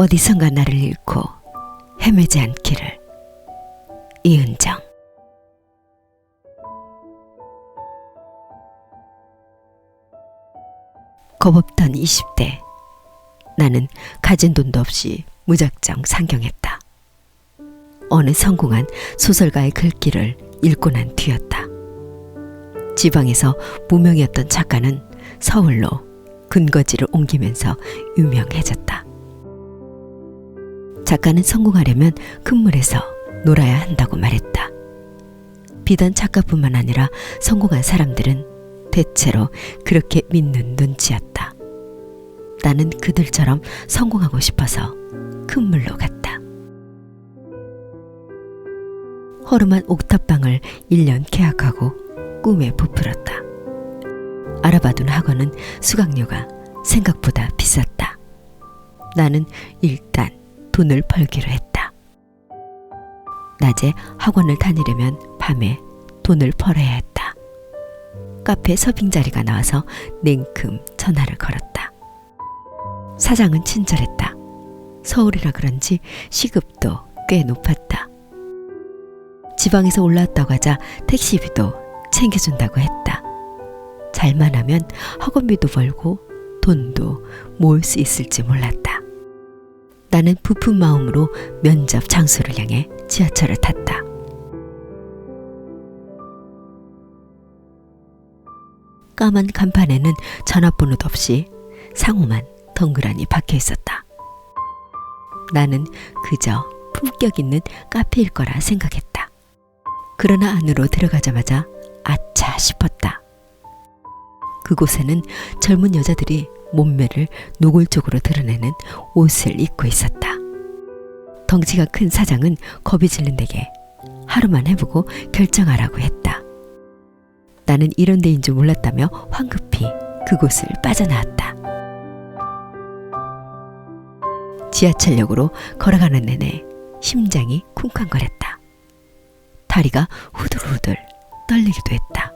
어디선가 나를 잃고 헤매지 않기를. 이은정. 겁없던 20대. 나는 가진 돈도 없이 무작정 상경했다. 어느 성공한 소설가의 글귀를 읽고 난 뒤였다. 지방에서 무명이었던 작가는 서울로 근거지를 옮기면서 유명해졌다. 작가는 성공하려면 큰물에서 놀아야 한다고 말했다. 비단 작가뿐만 아니라 성공한 사람들은 대체로 그렇게 믿는 눈치였다. 나는 그들처럼 성공하고 싶어서 큰물로 갔다. 허름한 옥탑방을 1년 계약하고 꿈에 부풀었다. 알아봐둔 학원은 수강료가 생각보다 비쌌다. 나는 일단 돈을 벌기로 했다. 낮에 학원을 다니려면 밤에 돈을 벌어야 했다. 카페 서빙 자리가 나와서 냉큼 전화를 걸었다. 사장은 친절했다. 서울이라 그런지 시급도 꽤 높았다. 지방에서 올라왔다고 하자 택시비도 챙겨준다고 했다. 잘만 하면 학원비도 벌고 돈도 모을 수 있을지 몰랐다. 나는 부푼 마음으로 면접 장소를 향해 지하철을 탔다. 까만 간판에는 전화번호도 없이 상호만 덩그러니 박혀 있었다. 나는 그저 품격 있는 카페일 거라 생각했다. 그러나 안으로 들어가자마자 아차 싶었다. 그곳에는 젊은 여자들이 몸매를 노골적으로 드러내는 옷을 입고 있었다. 덩치가 큰 사장은 겁이 질린 내게 하루만 해보고 결정하라고 했다. 나는 이런 데인 줄 몰랐다며 황급히 그곳을 빠져나왔다. 지하철역으로 걸어가는 내내 심장이 쿵쾅거렸다. 다리가 후들후들 떨리기도 했다.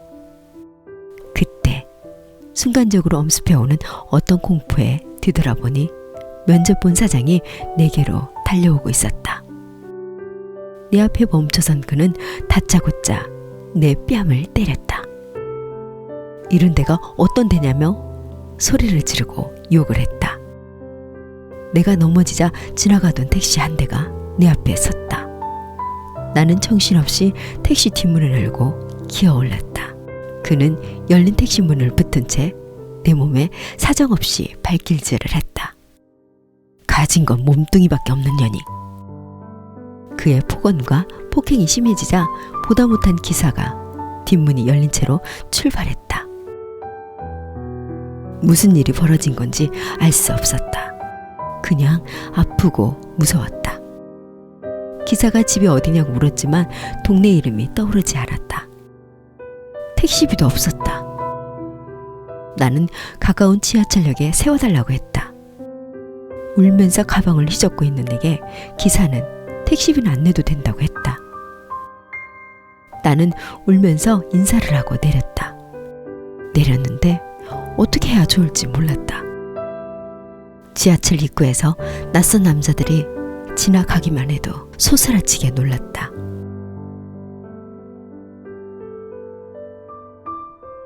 그때 순간적으로 엄습해오는 어떤 공포에 뒤돌아보니 면접 본 사장이 내게로 달려오고 있었다. 내 앞에 멈춰선 그는 다짜고짜 내 뺨을 때렸다. 이런 데가 어떤 데냐며 소리를 지르고 욕을 했다. 내가 넘어지자 지나가던 택시 한 대가 내 앞에 섰다. 나는 정신없이 택시 뒷문을 열고 기어올랐다. 그는 열린 택시 문을 붙은 채 내 몸에 사정없이 발길질을 했다. 가진 건 몸뚱이밖에 없는 년이. 그의 폭언과 폭행이 심해지자 보다 못한 기사가 뒷문이 열린 채로 출발했다. 무슨 일이 벌어진 건지 알 수 없었다. 그냥 아프고 무서웠다. 기사가 집이 어디냐고 물었지만 동네 이름이 떠오르지 않았다. 택시비도 없었다. 나는 가까운 지하철역에 세워달라고 했다. 울면서 가방을 휘젓고 있는 내게 기사는 택시비는 안 내도 된다고 했다. 나는 울면서 인사를 하고 내렸다. 내렸는데 어떻게 해야 좋을지 몰랐다. 지하철 입구에서 낯선 남자들이 지나가기만 해도 소스라치게 놀랐다.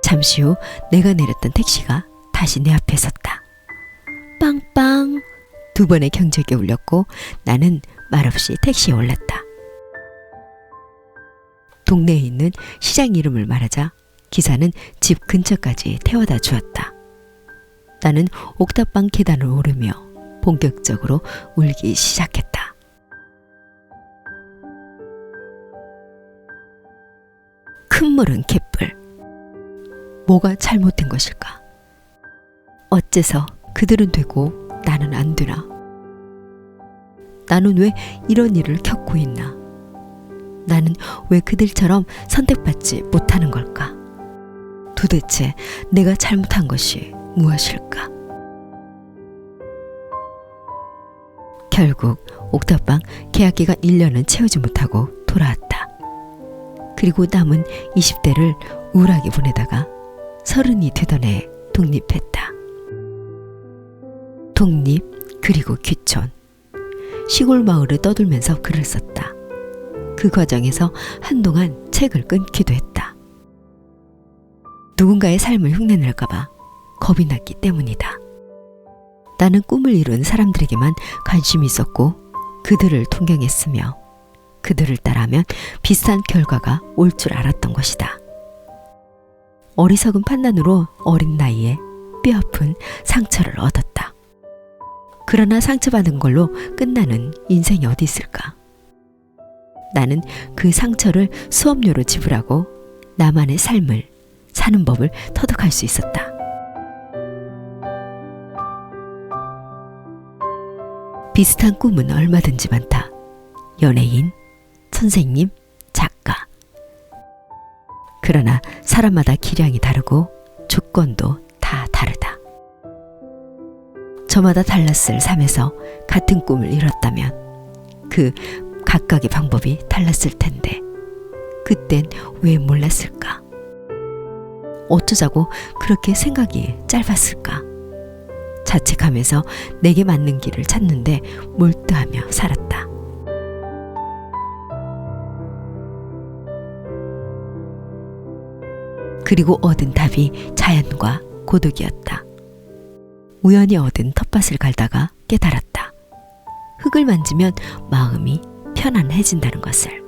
잠시 후 내가 내렸던 택시가 다시 내 앞에 섰다. 빵빵 2번의 경적이 울렸고 나는 말없이 택시에 올랐다. 동네에 있는 시장 이름을 말하자 기사는 집 근처까지 태워다 주었다. 나는 옥탑방 계단을 오르며 본격적으로 울기 시작했다. 큰 물은 개뿔. 뭐가 잘못된 것일까? 어째서 그들은 되고 나는 안 되나? 나는 왜 이런 일을 겪고 있나? 나는 왜 그들처럼 선택받지 못하는 걸까? 도대체 내가 잘못한 것이 무엇일까? 결국 옥탑방 계약기간 1년은 채우지 못하고 돌아왔다. 그리고 남은 20대를 우울하게 보내다가 30이 되던 해에 독립했다. 독립 그리고 귀촌 시골 마을을 떠돌면서 글을 썼다. 그 과정에서 한동안 책을 끊기도 했다. 누군가의 삶을 흉내낼까봐 겁이 났기 때문이다. 나는 꿈을 이룬 사람들에게만 관심이 있었고 그들을 동경했으며 그들을 따라하면 비슷한 결과가 올 줄 알았던 것이다. 어리석은 판단으로 어린 나이에 뼈아픈 상처를 얻었다. 그러나 상처받은 걸로 끝나는 인생이 어디 있을까? 나는 그 상처를 수업료로 지불하고 나만의 삶을 사는 법을 터득할 수 있었다. 비슷한 꿈은 얼마든지 많다. 연예인, 선생님, 작가. 그러나 사람마다 기량이 다르고 조건도 다 다르다. 저마다 달랐을 삶에서 같은 꿈을 이뤘다면 그 각각의 방법이 달랐을 텐데 그땐 왜 몰랐을까? 어쩌자고 그렇게 생각이 짧았을까? 자책하면서 내게 맞는 길을 찾는데 몰두하며 살았다. 그리고 얻은 답이 자연과 고독이었다. 우연히 얻은 텃밭을 갈다가 깨달았다. 흙을 만지면 마음이 편안해진다는 것을.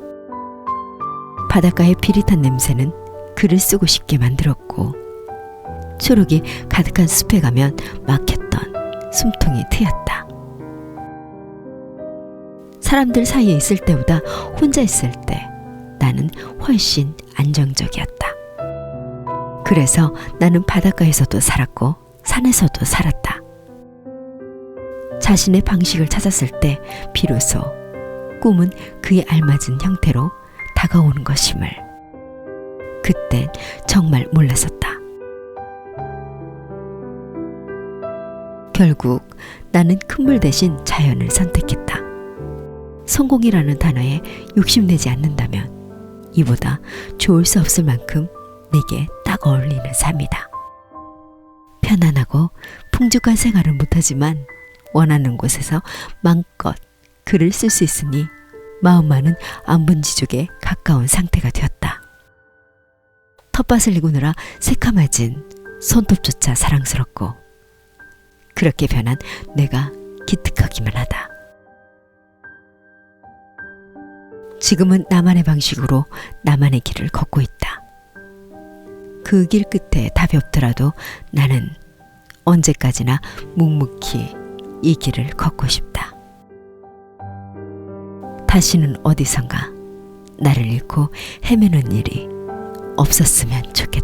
바닷가의 비릿한 냄새는 글을 쓰고 싶게 만들었고 초록이 가득한 숲에 가면 막혔던 숨통이 트였다. 사람들 사이에 있을 때보다 혼자 있을 때 나는 훨씬 안정적이었다. 그래서 나는 바닷가에서도 살았고 산에서도 살았다. 자신의 방식을 찾았을 때 비로소 꿈은 그에 알맞은 형태로 다가오는 것임을 그땐 정말 몰랐었다. 결국 나는 큰 물 대신 자연을 선택했다. 성공이라는 단어에 욕심내지 않는다면 이보다 좋을 수 없을 만큼 내게 딱 어울리는 삶이다. 편안하고 풍족한 생활은 못하지만 원하는 곳에서 마음껏 글을 쓸 수 있으니 마음만은 안분지족에 가까운 상태가 되었다. 텃밭을 이구느라 새카매진 손톱조차 사랑스럽고 그렇게 변한 내가 기특하기만 하다. 지금은 나만의 방식으로 나만의 길을 걷고 있다. 그 길 끝에 답이 없더라도 나는 언제까지나 묵묵히 이 길을 걷고 싶다. 다시는 어디선가 나를 잃고 헤매는 일이 없었으면 좋겠다.